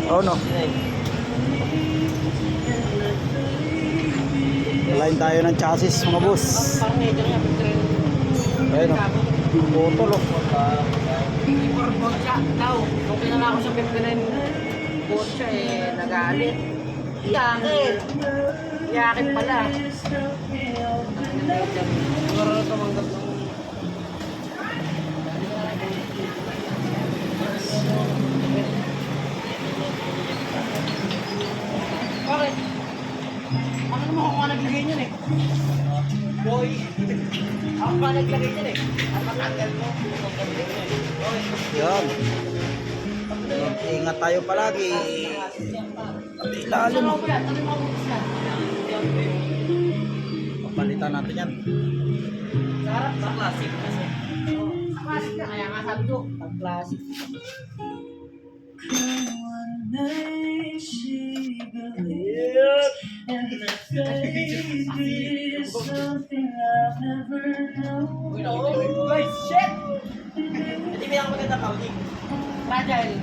Oh no. Line tayo ng chassis mga boss. Ayun o. Botol o. Nung pinala ko sa 59 botcha eh, nagalit. Iyakin! Iyakin pala. Siguro tumanggap ng... Bakit? Ano naman ako nga naglagay niyan eh? Boy! Ako nga naglagay niyan eh. Ang matanggal mo. Yan. Ingat tayo palagi. Pati ilalim. Papalitan natin yan. Sarap sa classic kasi. Sa classic na, kaya nga sabi ko, sa classic. Uy, shit! Hindi may ako maganda kauling. Fragile.